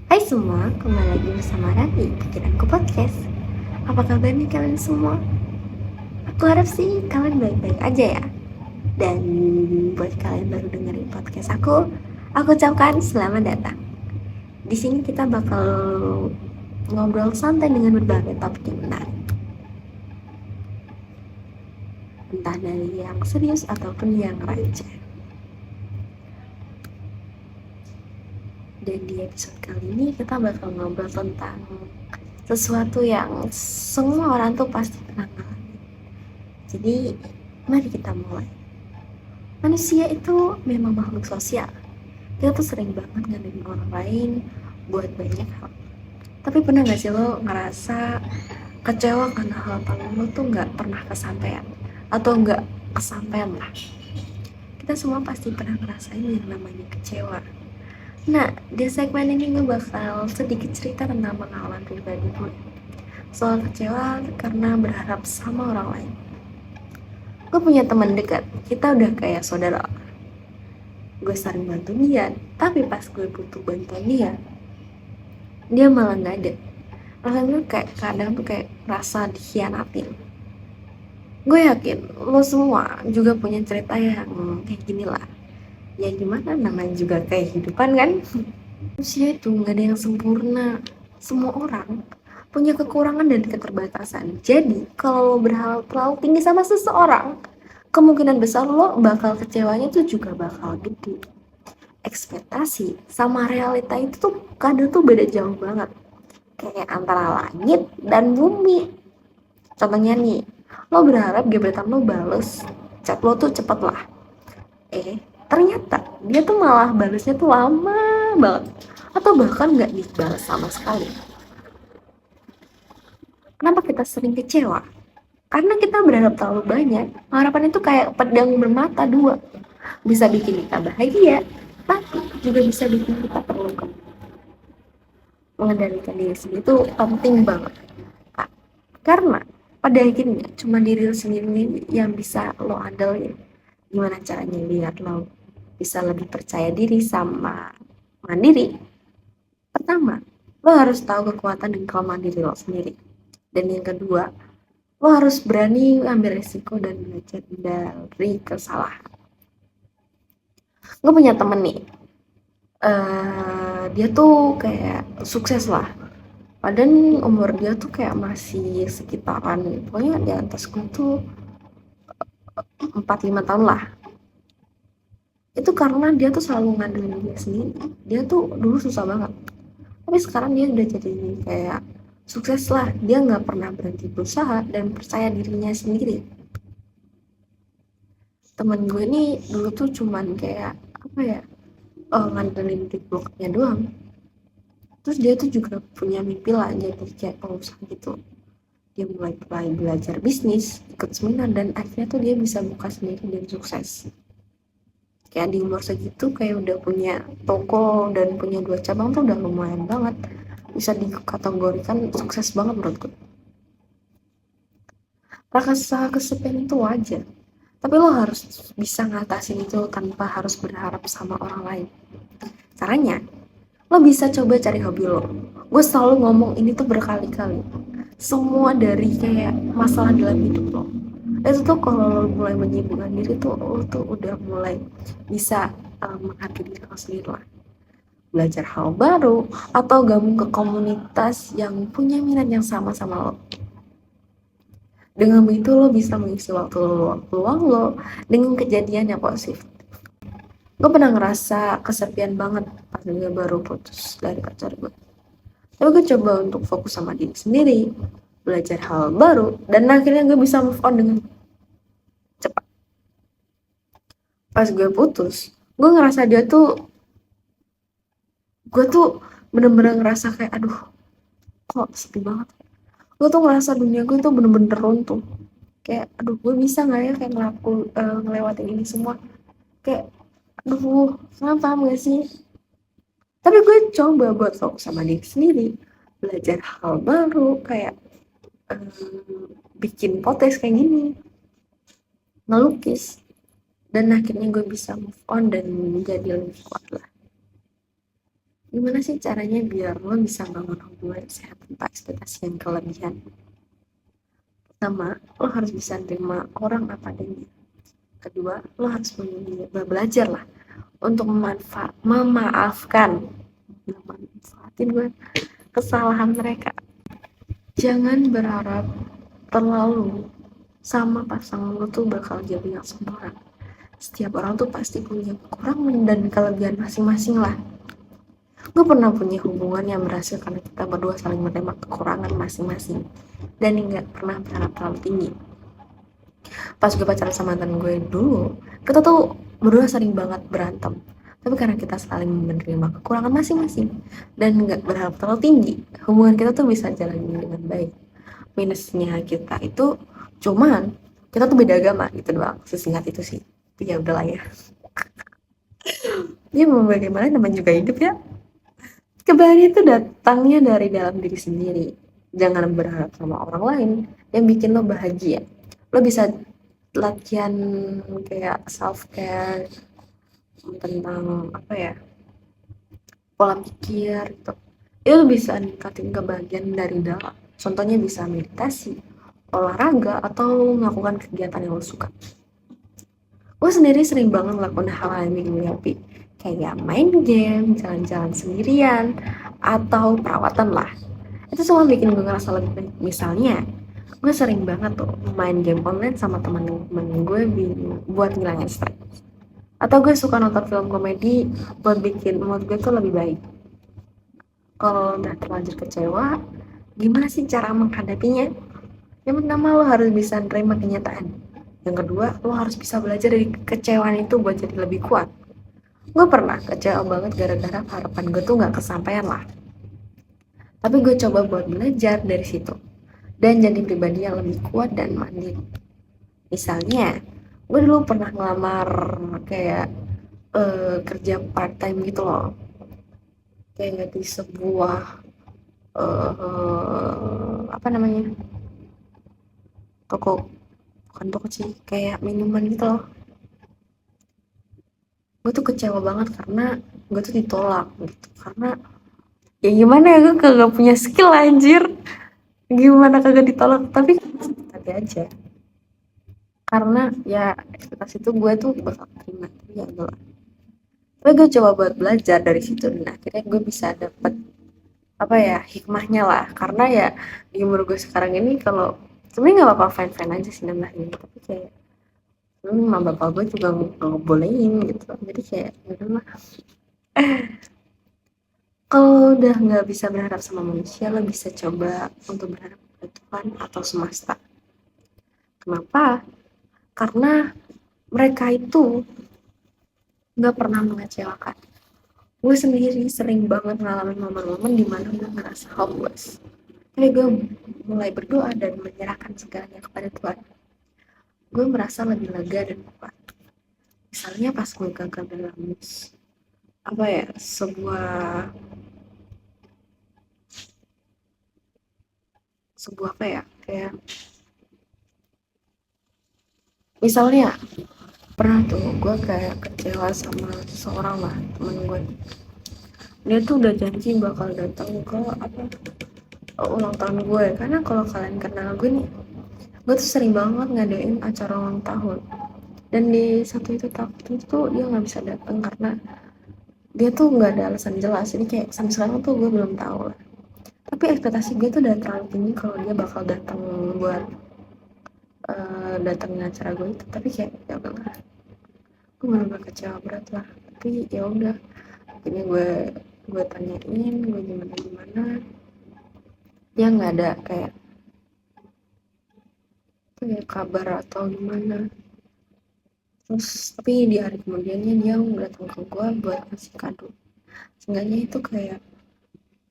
Hai semua, kembali lagi bersama Rati, Pikiranku Podcast. Apa kabar nih kalian semua? Aku harap sih kalian baik-baik aja ya. Dan buat kalian baru dengerin podcast aku ucapkan selamat datang. Di sini kita bakal ngobrol santai dengan berbagai topik yang menarik. Entah dari yang serius ataupun yang receh. Dan di episode kali ini kita bakal ngobrol tentang sesuatu yang semua orang tuh pasti pernah ngalamin. Jadi, mari kita mulai. Manusia itu memang makhluk sosial. Kita tuh sering banget ngandelin orang lain buat banyak hal. Tapi pernah gak sih lo ngerasa kecewa karena harapan lo tuh gak pernah kesampaian? Atau gak kesampaian lah. Kita semua pasti pernah ngerasain yang namanya kecewa. Nah, di segmen ini gue bakal sedikit cerita tentang pengalaman pribadi gue. Soal kecewa karena berharap sama orang lain. Gue punya teman dekat, kita udah kayak saudara. Gue sering bantu dia, tapi pas gue butuh bantuan dia malah nggak ada. Rasanya kayak kadang tuh kayak rasa dikhianatin. Gue yakin lo semua juga punya cerita yang kayak gini lah. Ya gimana, namanya juga kayak kehidupan kan. Manusia itu nggak ada yang sempurna. Semua orang punya kekurangan dan keterbatasan. Jadi kalau lo berharap terlalu tinggi sama seseorang, kemungkinan besar lo bakal kecewanya tuh juga bakal gede. Ekspektasi sama realita itu tuh kadang tuh beda jauh banget. Kayak antara langit dan bumi. Contohnya nih, lo berharap gebetan lo bales chat lo tuh cepet lah. Ternyata dia tuh malah balesnya tuh lama banget. Atau bahkan gak dibalas sama sekali. Kenapa kita sering kecewa? Karena kita berharap terlalu banyak. Harapan itu kayak pedang bermata dua. Bisa bikin kita bahagia, tapi juga bisa bikin kita terluka. Mengendalikan diri sendiri itu penting banget. Karena pada akhirnya cuma diri lo sendiri yang bisa lo andalin. Gimana caranya biar lo bisa lebih percaya diri sama mandiri? Pertama, lo harus tahu kekuatan dan kelemahan diri lo sendiri. Dan yang kedua, lo harus berani ambil resiko dan belajar dari kesalahan. Gue punya temen nih, dia tuh kayak sukses lah. Padahal umur dia tuh kayak masih sekitaran, pokoknya di atas gue tuh 4-5 tahun lah. Itu karena dia tuh selalu ngandelin dia sendiri. Dia tuh dulu susah banget, tapi sekarang dia udah jadi kayak sukses lah. Dia nggak pernah berhenti berusaha dan percaya dirinya sendiri. Temen gue nih dulu tuh cuman kayak apa ya, ngandelin duit bokapnya doang. Terus dia tuh juga punya mimpi lah jadi kayak pengusaha gitu. Dia mulai belajar bisnis, ikut seminar, dan akhirnya tuh dia bisa buka sendiri dan sukses. Kayak di umur segitu kayak udah punya toko dan punya 2 cabang tuh udah lumayan banget. Bisa dikategorikan sukses banget menurutku. Rasa kesepian itu wajar, tapi lo harus bisa ngatasin itu tanpa harus berharap sama orang lain. Caranya, lo bisa coba cari hobi lo. Gue selalu ngomong ini tuh berkali-kali. Semua dari kayak masalah dalam hidup lo, itu tuh kalau lo mulai menyibukkan diri tuh lo tuh udah mulai bisa menghargai diri lo sendiri lah. Belajar hal baru atau gabung ke komunitas yang punya minat yang sama sama lo. Dengan begitu lo bisa mengisi waktu luang lo dengan kejadian yang positif. Gue pernah ngerasa kesepian banget pas gue baru putus dari pacar gue. Tapi gue coba untuk fokus sama diri sendiri, belajar hal baru, dan akhirnya gue bisa move on dengan cepat. Pas gue putus, gue ngerasa gue tuh bener-bener ngerasa kayak aduh, kok sepi banget. Gue tuh ngerasa dunia gue tuh bener-bener runtuh. Kayak aduh, gue bisa gak ya kayak ngelewatin ini semua. Kayak aduh, paham gak sih? Tapi gue coba buat fokus sama diri sendiri, belajar hal baru, kayak bikin podcast kayak gini, ngelukis, dan akhirnya gue bisa move on dan menjadi lebih kuat lah. Gimana sih caranya biar lo bisa bangun hubungan sehat tanpa ekspektasi yang kelebihan? Pertama, lo harus bisa terima orang apa adanya. Kedua, lo harus belajar lah untuk memaafkan, memanfaatin gue kesalahan mereka. Jangan berharap terlalu sama pasangan lo tuh bakal jadi yang sempurna. Setiap orang tuh pasti punya kekurangan dan kelebihan masing-masing lah. Gue pernah punya hubungan yang berhasil karena kita berdua saling menerima kekurangan masing-masing dan nggak pernah berharap terlalu tinggi. Pas gue pacaran sama mantan gue dulu, kita tuh berdua sering banget berantem, tapi karena kita saling menerima kekurangan masing-masing dan nggak berharap terlalu tinggi, hubungan kita tuh bisa jalan dengan baik. Minusnya kita itu cuman kita tuh beda agama gitu doang, sesingkat itu sih. Tapi ya udahlah ya, dia mau bagaimana, namanya juga hidup ya. Kebahagiaan itu datangnya dari dalam diri sendiri. Jangan berharap sama orang lain yang bikin lo bahagia. Lo bisa latihan kayak self care tentang apa ya, pola pikir gitu. Itu bisa ningkatin kebahagiaan dari dalam. Contohnya bisa meditasi, olahraga, atau melakukan kegiatan yang lo suka. Gue sendiri sering banget melakukan hal yang bikin gue happy, kayak main game, jalan-jalan sendirian, atau perawatan lah. Itu semua bikin gue ngerasa lebih baik. Misalnya, gue sering banget tuh main game online sama teman-teman gue buat ngilangin stres. Atau gue suka nonton film komedi buat bikin mood gue tuh lebih baik. Kalau udah terlanjur kecewa, gimana sih cara menghadapinya? Yang pertama, lo harus bisa nerima kenyataan. Yang kedua, lo harus bisa belajar dari kekecewaan itu buat jadi lebih kuat. Gue pernah kecewa banget gara-gara harapan gue tuh gak kesampaian lah. Tapi gue coba buat belajar dari situ dan jadi pribadi yang lebih kuat dan mandiri. Misalnya, gue dulu pernah ngelamar kayak kerja part time gitu loh, kayak di sebuah apa namanya, toko, bukan toko sih, kayak minuman gitu loh. Gue tuh kecewa banget karena gue tuh ditolak gitu, karena ya gimana ya, gue kagak punya skill anjir, gimana kagak ditolak, tapi aja karena ya ekspektasi tuh gue tuh bakal terima, tapi ya enggak. Tapi gue coba buat belajar dari situ dan akhirnya gue bisa dapet apa ya, hikmahnya lah. Karena ya di umur gue sekarang ini, kalau sebenarnya nggak apa-apa, fine fine aja sih nambah ini, tapi kayak mama bapak gue juga nggak bolehin gitu, jadi kayak ya udah lah. Kalau udah nggak bisa berharap sama manusia, lo bisa coba untuk berharap pada Tuhan atau semesta. Kenapa? Karena mereka itu nggak pernah mengecewakan. Gue sendiri sering banget ngalamin momen-momen dimana gue ngerasa hopeless. Tapi gue mulai berdoa dan menyerahkan segalanya kepada Tuhan. Gue merasa lebih lega dan kuat. Misalnya pas gue gagal dalam apa ya, sebuah apa ya, kayak misalnya pernah tuh gue kayak kecewa sama seseorang lah, temen gue. Dia tuh udah janji bakal datang ke apa, ulang tahun gue. Karena kalau kalian kenal gue nih, gue tuh sering banget ngadain acara ulang tahun, dan di satu itu tahun itu dia nggak bisa datang karena dia tuh nggak ada alasan jelas. Jadi kayak sampai sekarang tuh gue belum tahu lah, tapi ekspektasi gue tuh udah terlalu tinggi kalau dia bakal datang buat datangin acara gue itu. Tapi kayak ya udahlah, gue bener-bener kecewa berat lah. Tapi ya udah, akhirnya gue tanyain gue gimana gimana, dia nggak ada kayak kabar atau gimana. Terus tapi di hari kemudiannya dia datang ke gue buat ngasih kado. Seenggaknya itu kayak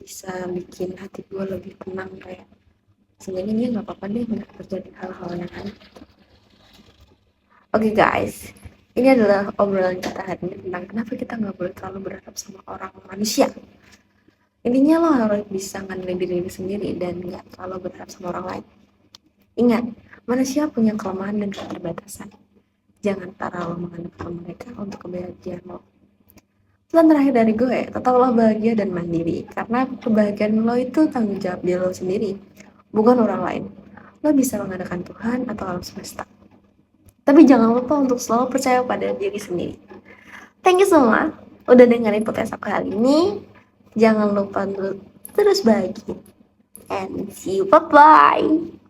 bisa bikin hati gue lebih tenang, kayak seenggaknya dia nggak apa-apa deh, nggak terjadi hal-hal yang aneh. Oke guys, ini adalah obrolan kita hari ini tentang kenapa kita nggak boleh terlalu berharap sama orang manusia. Intinya lo harus bisa ngandelin diri sendiri dan nggak terlalu berharap sama orang lain. Ingat, manusia punya kelemahan dan keterbatasan. Jangan terlalu mengandalkan mereka untuk kebahagiaan lo. Pesan terakhir dari gue, tetaplah bahagia dan mandiri. Karena kebahagiaan lo itu tanggung jawab diri lo sendiri, bukan orang lain. Lo bisa mengandalkan Tuhan atau alam semesta. Tapi jangan lupa untuk selalu percaya pada diri sendiri. Thank you semua udah dengerin podcast aku kali ini. Jangan lupa untuk terus bahagia. And see you, bye-bye.